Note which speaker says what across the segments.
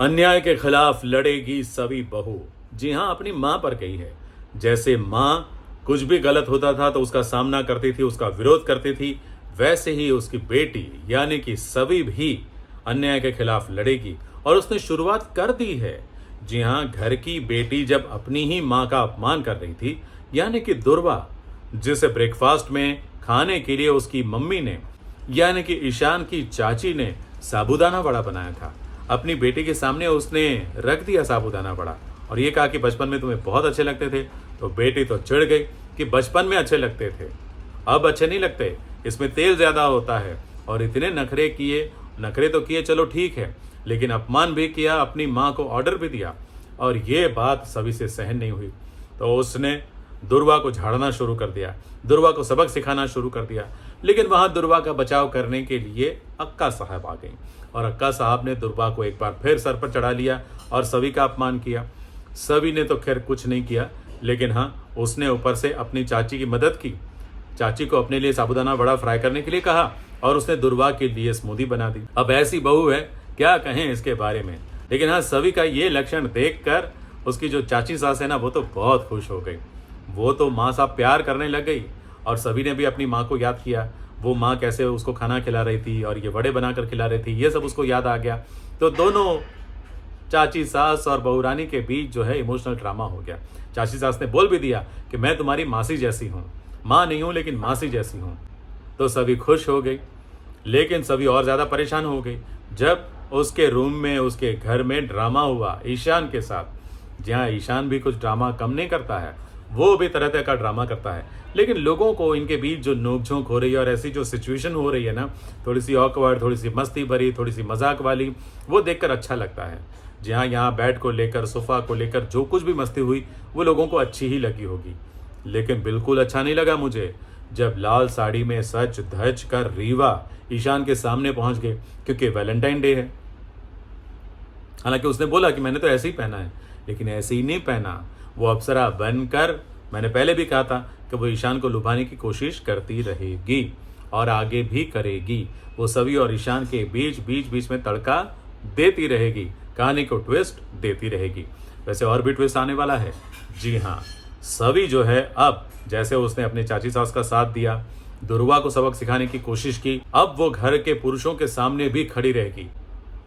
Speaker 1: अन्याय के खिलाफ लड़ेगी सभी बहू। जी हाँ, अपनी माँ पर कही है। जैसे माँ कुछ भी गलत होता था तो उसका सामना करती थी, उसका विरोध करती थी, वैसे ही उसकी बेटी यानी कि सभी भी अन्याय के खिलाफ लड़ेगी और उसने शुरुआत कर दी है। जी हाँ, घर की बेटी जब अपनी ही माँ का अपमान कर रही थी, यानी कि दुर्वा, जिसे ब्रेकफास्ट में खाने के लिए उसकी मम्मी ने यानी कि ईशान की चाची ने साबूदाना वड़ा बनाया था, अपनी बेटी के सामने उसने रख दिया साबूदाना वड़ा और ये कहा कि बचपन में तुम्हें बहुत अच्छे लगते थे। तो बेटी तो चिढ़ गई कि बचपन में अच्छे लगते थे, अब अच्छे नहीं लगते, इसमें तेल ज़्यादा होता है। और इतने नखरे किए, नखरे तो किए चलो ठीक है, लेकिन अपमान भी किया, अपनी माँ को ऑर्डर भी दिया और ये बात सभी से सहन नहीं हुई। तो उसने दुर्वा को झाड़ना शुरू कर दिया, दुर्वा को सबक सिखाना शुरू कर दिया। लेकिन वहाँ दुर्वा का बचाव करने के लिए अक्का साहब आ गई और अक्का साहब ने दुर्वा को एक बार फिर सर पर चढ़ा लिया और सभी का अपमान किया। सभी ने तो खैर कुछ नहीं किया, लेकिन हाँ, उसने ऊपर से अपनी चाची की मदद की। चाची को अपने लिए साबूदाना वड़ा फ्राई करने के लिए कहा और उसने दुर्वा के लिए स्मूदी बना दी। अब ऐसी बहू है, क्या कहें इसके बारे में। लेकिन हाँ, सभी का ये लक्षण देखकर उसकी जो चाची सास है ना, वो तो बहुत खुश हो गई। वो तो माँ साहब प्यार करने लग गई और सभी ने भी अपनी माँ को याद किया। वो माँ कैसे उसको खाना खिला रही थी और ये वड़े बनाकर खिला रही थी, ये सब उसको याद आ गया। तो दोनों चाची सास और बहू रानी के बीच जो है इमोशनल ड्रामा हो गया। चाची सास ने बोल भी दिया कि मैं तुम्हारी मासी जैसी हूँ, माँ नहीं हूँ लेकिन मासी जैसी हूँ। तो सभी खुश हो गई, लेकिन सभी और ज़्यादा परेशान हो गई जब उसके रूम में, उसके घर में ड्रामा हुआ ईशान के साथ। जहाँ ईशान भी कुछ ड्रामा कम नहीं करता है, वो भी तरह तरह का ड्रामा करता है। लेकिन लोगों को इनके बीच जो नोकझोंक हो रही है और ऐसी जो सिचुएशन हो रही है ना, थोड़ी सी ऑकवर्ड, थोड़ी सी मस्ती भरी, थोड़ी सी मजाक वाली, वो देखकर अच्छा लगता है। जहाँ यहाँ बेड को लेकर, सोफ़ा को लेकर जो कुछ भी मस्ती हुई, वो लोगों को अच्छी ही लगी होगी। लेकिन बिल्कुल अच्छा नहीं लगा मुझे जब लाल साड़ी में सच धज कर रीवा ईशान के सामने पहुंच गए, क्योंकि वैलेंटाइन डे है। हालांकि उसने बोला कि मैंने तो ऐसे ही पहना है, लेकिन ऐसे ही नहीं पहना। वो अप्सरा बनकर, मैंने पहले भी कहा था कि वो ईशान को लुभाने की कोशिश करती रहेगी और आगे भी करेगी। वो सभी और ईशान के बीच में तड़का देती रहेगी, कहानी को ट्विस्ट देती रहेगी। वैसे और भी ट्विस्ट आने वाला है। जी हाँ, सभी जो है, अब जैसे उसने अपनी चाची सास का साथ दिया, दुर्वा को सबक सिखाने की कोशिश की, अब वो घर के पुरुषों के सामने भी खड़ी रहेगी।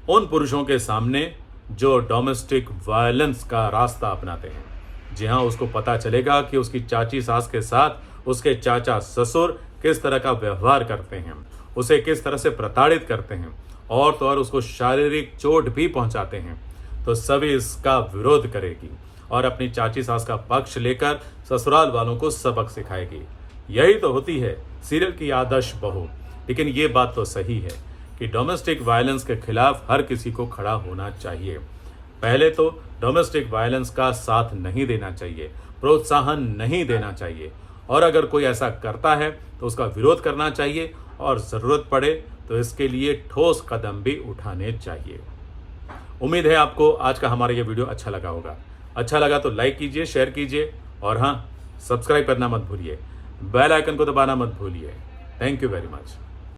Speaker 1: उन पुरुषों के सामने जो डोमेस्टिक वायलेंस का रास्ता अपनाते हैं। जी हाँ, उसको पता चलेगा कि उसकी चाची सास के साथ उसके चाचा ससुर किस तरह का व्यवहार करते हैं, उसे किस तरह से प्रताड़ित करते हैं और तो और उसको शारीरिक चोट भी पहुंचाते हैं। तो सभी इसका विरोध करेगी और अपनी चाची सास का पक्ष लेकर ससुराल वालों को सबक सिखाएगी। यही तो होती है सीरियल की आदर्श बहू। लेकिन ये बात तो सही है कि डोमेस्टिक वायलेंस के खिलाफ हर किसी को खड़ा होना चाहिए। पहले तो डोमेस्टिक वायलेंस का साथ नहीं देना चाहिए, प्रोत्साहन नहीं देना चाहिए, और अगर कोई ऐसा करता है तो उसका विरोध करना चाहिए और ज़रूरत पड़े तो इसके लिए ठोस कदम भी उठाने चाहिए। उम्मीद है आपको आज का हमारा ये वीडियो अच्छा लगा होगा। अच्छा लगा तो लाइक कीजिए, शेयर कीजिए और हाँ, सब्सक्राइब करना मत भूलिए, बेल आइकन को दबाना मत भूलिए। Thank you very much.